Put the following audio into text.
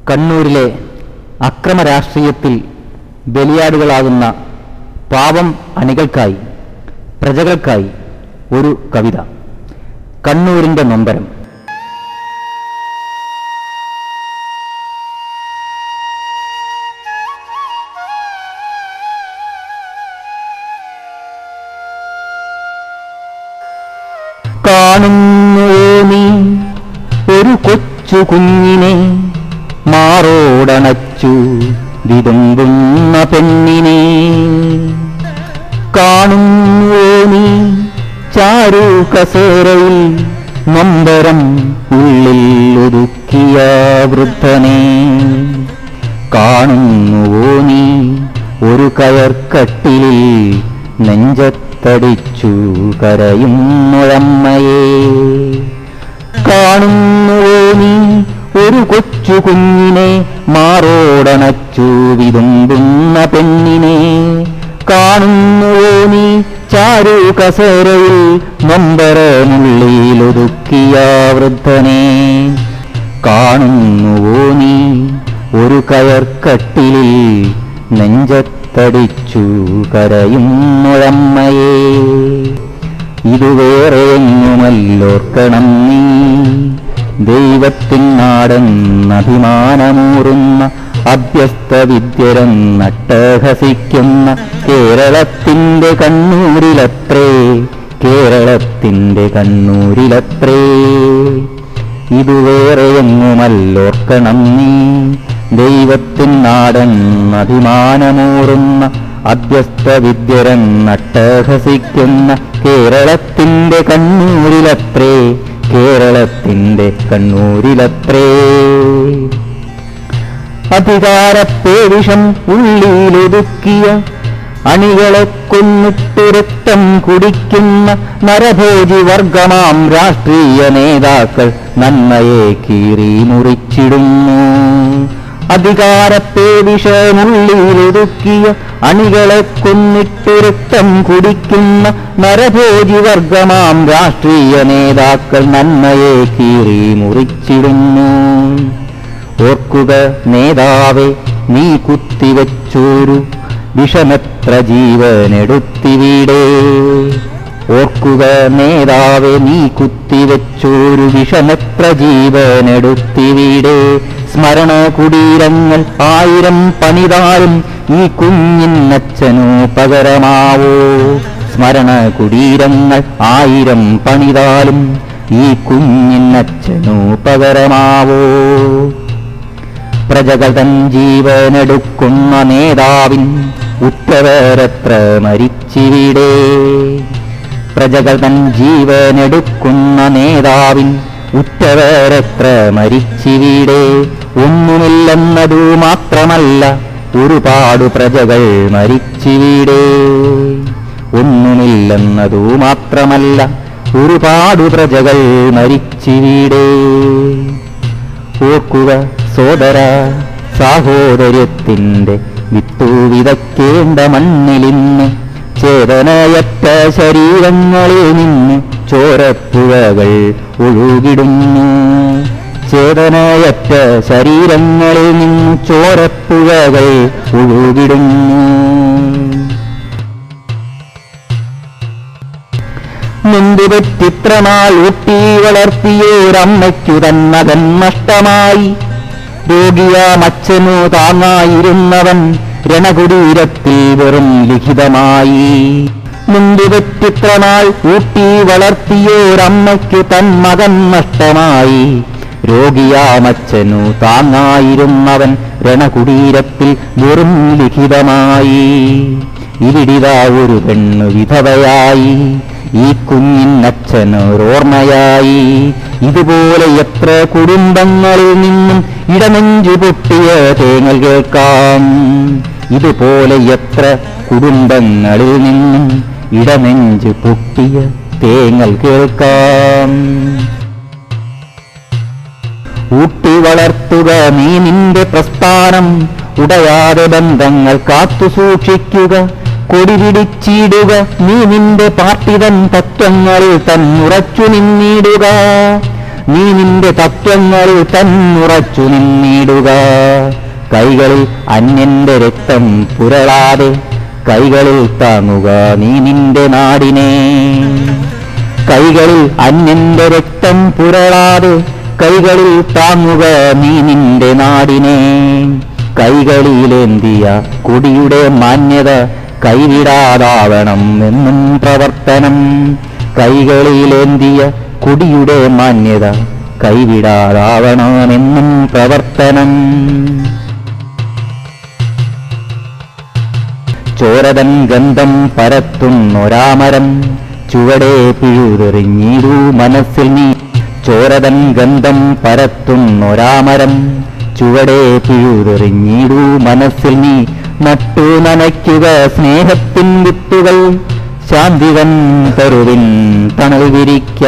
കണ്ണൂരിലെ അക്രമ രാഷ്ട്രീയത്തിൽ ബലിയാടുകളാകുന്ന പാവം അണികൾക്കായി, പ്രജകൾക്കായി ഒരു കവിത. കണ്ണൂരിൻ്റെ നൊമ്പരം. കാണുന്നു നീ ഒരു കൊച്ചു കുഞ്ഞിനെ, മാറോടണച്ചു വിതുമ്പുന്ന പെണ്ണിനെ. കാണുന്നു നീ ചാരു കസേരയിൽ നൊമ്പരം ഉള്ളിൽ ഒതുക്കിയ വൃദ്ധനെ. കാണുന്നുവോ നീ ഒരു കയർക്കട്ടിലിൽ നെഞ്ചത്തടിച്ചു കരയുന്നൊരമ്മയെ. കാണുന്നുവോ നീ ഒരു കൊച്ചു കുഞ്ഞിനെ, മാറോടണച്ചു വിതുമ്പുന്ന പെണ്ണിനെ. കാണുന്നുവോ നീ ചാരു കസേരയിൽ നൊമ്പരമുള്ളിലൊതുക്കിയ വൃദ്ധനെ. കാണുന്നുവോ നീ ഒരു കയർക്കട്ടിലിൽ നെഞ്ചത്തടിച്ചു കരയുന്നൊരമ്മയെ. ഇതുവേറെയെങ്ങുമല്ലോർക്കണം നീ, ദൈവത്തിൻ നാടെന്നഭിമാനമൂറുന്ന അഭ്യസ്ത വിദ്യരെന്നട്ടഹസിക്കുന്ന കേരളത്തിൻ്റെ കണ്ണൂരിലത്രേ, കേരളത്തിൻ്റെ കണ്ണൂരിലത്രേ. ഇതുവേറെയെങ്ങുമല്ലോർക്കണം നീ, ദൈവത്തിൻ നാടെന്നഭിമാനമൂറുന്ന അഭ്യസ്ത വിദ്യരെന്നട്ടഹസിക്കുന്ന കേരളത്തിൻ്റെ കണ്ണൂരിലത്രേ, കേരളത്തിൻ്റെ കണ്ണൂരിലത്രേ. അധികാരപ്പേവിഷം ഉള്ളിലൊതുക്കിയ അണികളെ കൊന്നിട്ടു രക്തം കുടിക്കുന്ന നരഭോജി വർഗമാം രാഷ്ട്രീയ നേതാക്കൾ നന്മയെ കീറി മുറിച്ചിടുന്നു. അധികാരപ്പേവിഷമുള്ളിലൊതുക്കിയ അണികളെ കൊന്നിട്ടു രക്തം കുടിക്കുന്ന നരഭോജി വർഗമാം രാഷ്ട്രീയ നേതാക്കൾ നന്മയെ കീറി മുറിച്ചിടുന്നു. ഓർക്കുക നേതാവേ, നീ കുത്തിവെച്ചോരു വിഷമെത്ര ജീവനെടുത്തിവിടെ. ഓർക്കുക നേതാവേ, നീ കുത്തിവെച്ചോരു വിഷമെത്ര ജീവനെടുത്തിവിടെ. സ്മരണ കുടീരങ്ങൾ 1000 പണിതാലും ഈ കുഞ്ഞിനച്ഛനു പകരമാവോ. സ്മരണ കുടീരങ്ങൾ 1000 പണിതാലും ഈ കുഞ്ഞിനച്ഛനു പകരമാവോ. പ്രജകൾ തൻ ജീവനെടുക്കുന്ന നേതാവിൻ ഉറ്റവരെത്ര മരിച്ചിവിടെ. പ്രജകൾ തൻ ജീവനെടുക്കുന്ന നേതാവിൻ ഉറ്റവരെത്ര മരിച്ചിവിടെ. ഒന്നുമില്ലെന്നതു മാത്രമല്ല, ഒരുപാട് പ്രജകൾ മരിച്ചിവിടെ. ഒന്നുമില്ലെന്നതു മാത്രമല്ല, ഒരുപാട് പ്രജകൾ മരിച്ചിവിടെ. ഓർക്കുക സോദര, സാഹോദര്യത്തിൻ്റെ വിത്തു വിതയ്ക്കേണ്ട മണ്ണിലിന്ന് ചേതനയറ്റ ശരീരങ്ങളിൽ നിന്ന് ചോരപ്പുഴകൾ ഒഴുകിടുന്നു. ചേതനയറ്റ ശരീരങ്ങളിൽ നിന്ന് ചോരപ്പുഴകൾ ഒഴുകിടുന്നു. നൊന്തുപറ്റിത്രനാൾ ഊട്ടി വളർത്തിയോരമ്മയ്ക്കു തൻ മകൻ നഷ്ടമായി. രോഗിയാമച്ഛനു താങ്ങായിരുന്നവൻ രണകുടീരത്തിൽ വെറും ലിഖിതമായി. നൊന്തുപറ്റിത്രനാൾ ഊട്ടി വളർത്തിയോരമ്മയ്ക്കു തൻ മകൻ നഷ്ടമായി. രോഗിയാമച്ഛനു താങ്ങായിരുന്നവൻ രണകുടീരത്തിൽ വെറും ലിഖിതമായി. ഇവിടിതാ ഒരു പെണ്ണു വിധവയായി, ഈ കുഞ്ഞിനച്ഛനൊരോർമ്മയായി. ഇതുപോലെ എത്ര കുടുംബങ്ങളിൽ നിന്നും ഇടനെഞ്ചു പൊട്ടിയ തേങ്ങൽ കേൾക്കാം. ഇതുപോലെ എത്ര കുടുംബങ്ങളിൽ നിന്നും ഇടനെഞ്ചു പൊട്ടിയ തേങ്ങൽ കേൾക്കാം. ഊട്ടി വളർത്തുക നീ നിന്റെ പ്രസ്ഥാനം, ഉടയാതെ ബന്ധങ്ങൾ കാത്തു സൂക്ഷിക്കുക. കൊടിപിടിച്ചിടുക നീ നിന്റെ പാർട്ടി തൻ തത്വങ്ങളിൽ തന്നുറച്ചു നിന്നിടുക. നീ നിന്റെ തത്വങ്ങളിൽ തന്നുറച്ചു നിന്നിടുക. കൈകളിൽ അന്യന്റെ രക്തം പുരളാതെ കൈകളിൽ താങ്ങുക നീ നിന്റെ നാടിനെ. കൈകളിൽ അന്യന്റെ രക്തം പുരളാതെ കൈകളിൽ താങ്ങുക നീ നിന്റെ നാടിനെ. കൈകളിലേന്തിയ കൊടിയുടെ മാന്യത കൈവിടാതാവണം എന്നും പ്രവർത്തനം. കൈകളിലേന്തിയ കൊടിയുടെ മാന്യത കൈവിടാതാവണമെന്നും പ്രവർത്തനം. ചോരതൻ ഗന്ധം പരത്തുന്നൊരാമരം ചുവടെ പിഴുതെറിഞ്ഞിടൂ മനസ്സിൽ നീ. ചോരതൻ ഗന്ധം പരത്തുന്നൊരാമരം ചുവടെ പിഴുതെറിഞ്ഞിടൂ മനസ്സിൽ നീ. നട്ടു നനയ്ക്കുക സ്നേഹത്തിൻ വിത്തുകൾ, ശാന്തിവൻ തരുവിൻ തണൽ വിരിക്ക.